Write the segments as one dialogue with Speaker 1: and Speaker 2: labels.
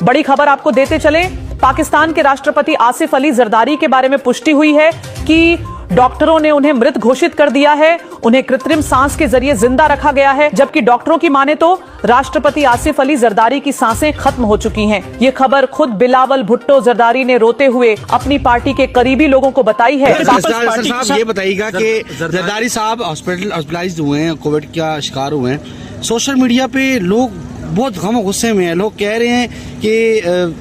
Speaker 1: बड़ी खबर आपको देते चले, पाकिस्तान के राष्ट्रपति आसिफ अली जरदारी के बारे में पुष्टि हुई है कि डॉक्टरों ने उन्हें मृत घोषित कर दिया है। उन्हें कृत्रिम सांस के जरिए जिंदा रखा गया है, जबकि डॉक्टरों की माने तो राष्ट्रपति आसिफ अली जरदारी की सांसें खत्म हो चुकी हैं। ये खबर खुद बिलावल भुट्टो जरदारी ने रोते हुए अपनी पार्टी के करीबी लोगों को बताई है।
Speaker 2: साहब ये बताइएगा कि जरदारी साहब हॉस्पिटलाइज्ड हुए हैं, कोविड का शिकार हुए हैं। सोशल मीडिया पे लोग बहुत गम गुस्से में है। लोग कह रहे हैं कि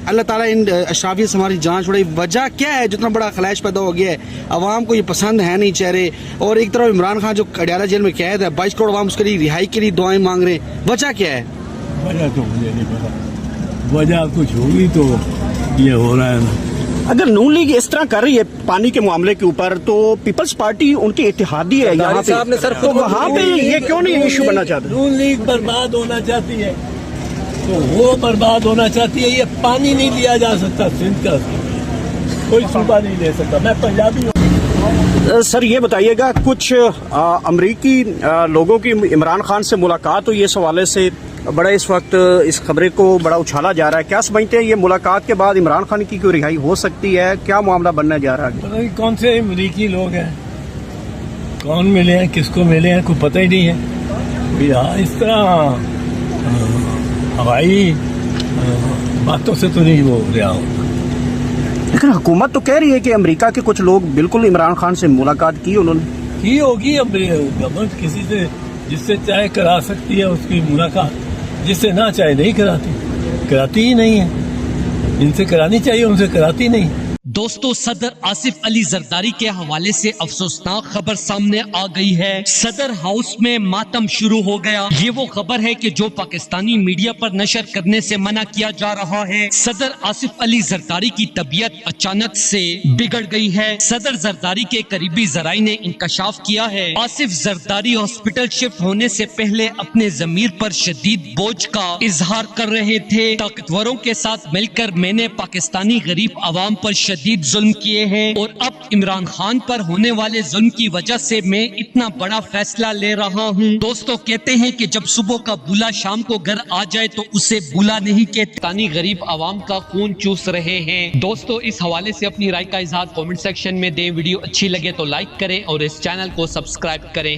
Speaker 2: अल्लाह ताला इन अशराफियों से हमारी जान छोड़े। वजह क्या है जितना बड़ा खलैश पैदा हो गया है? अवाम को ये पसंद है नहीं चेहरे, और एक तरफ इमरान खान जो अडयाला जेल में कैद है, 22 करोड़ अवाम उसके लिए रिहाई के लिए दुआएं मांग रहे हैं। वजह क्या है?
Speaker 3: वजह तो मुझे नहीं पता, वजह कुछ होगी तो ये हो रहा है ना।
Speaker 4: अगर नून लीग इस तरह कर रही है पानी के मामले के ऊपर, तो पीपल्स पार्टी उनकी इत्तेहादी है यहाँ पे, तो वहाँ पे ये क्यों नहीं इशू बनना चाहते?
Speaker 3: नून लीग बर्बाद होना चाहती है तो वो बर्बाद होना चाहती है। ये पानी नहीं लिया जा सकता सिंध का, कोई सूबा नहीं ले सकता। मैं पंजाबी हूँ।
Speaker 4: सर ये बताइएगा, कुछ अमरीकी लोगों की इमरान खान से मुलाकात हुई, इस हवाले से बड़ा इस वक्त इस खबरे को बड़ा उछाला जा रहा है। क्या समझते हैं, ये मुलाकात के बाद इमरान खान की कोई रिहाई हो सकती है? क्या मामला बनने जा रहा है?
Speaker 3: पता नहीं कौन से अमरीकी लोग हैं, कौन मिले हैं, किसको मिले हैं, कोई पता ही नहीं है। इस तरह हवाई बातों से तो नहीं वो रहा हो।
Speaker 4: लेकिन हुकूमत तो कह रही है कि अमेरिका के कुछ लोग बिल्कुल इमरान खान से मुलाकात की उन्होंने।
Speaker 3: की होगी गवर्नमेंट किसी से जिससे चाहे करा सकती है उसकी मुलाकात, जिससे ना चाहे नहीं कराती ही नहीं है। जिनसे करानी चाहिए उनसे कराती नहीं।
Speaker 5: दोस्तों, सदर आसिफ अली जरदारी के हवाले से अफसोसनाक खबर सामने आ गई है। सदर हाउस में मातम शुरू हो गया। ये वो खबर है कि जो पाकिस्तानी मीडिया पर नशर करने से मना किया जा रहा है। सदर आसिफ अली जरदारी की तबीयत अचानक से बिगड़ गई है। सदर जरदारी के करीबी जराई ने इंकशाफ किया है, आसिफ जरदारी हॉस्पिटल शिफ्ट होने से पहले अपने जमीर पर शदीद बोझ का इजहार कर रहे थे। ताकतवरों के साथ मिलकर मैंने पाकिस्तानी गरीब आवाम पर शदीद जुल्म किए हैं, और अब इमरान खान पर होने वाले जुल्म की वजह से मैं इतना बड़ा फैसला ले रहा हूँ। दोस्तों, कहते हैं कि जब सुबह का बुला शाम को घर आ जाए तो उसे बुला नहीं कहते। पाकिस्तानी गरीब आवाम का खून चूस रहे हैं। दोस्तों, इस हवाले से अपनी राय का इजहार कमेंट सेक्शन में दें। वीडियो अच्छी लगे तो लाइक करें और इस चैनल को सब्सक्राइब करें।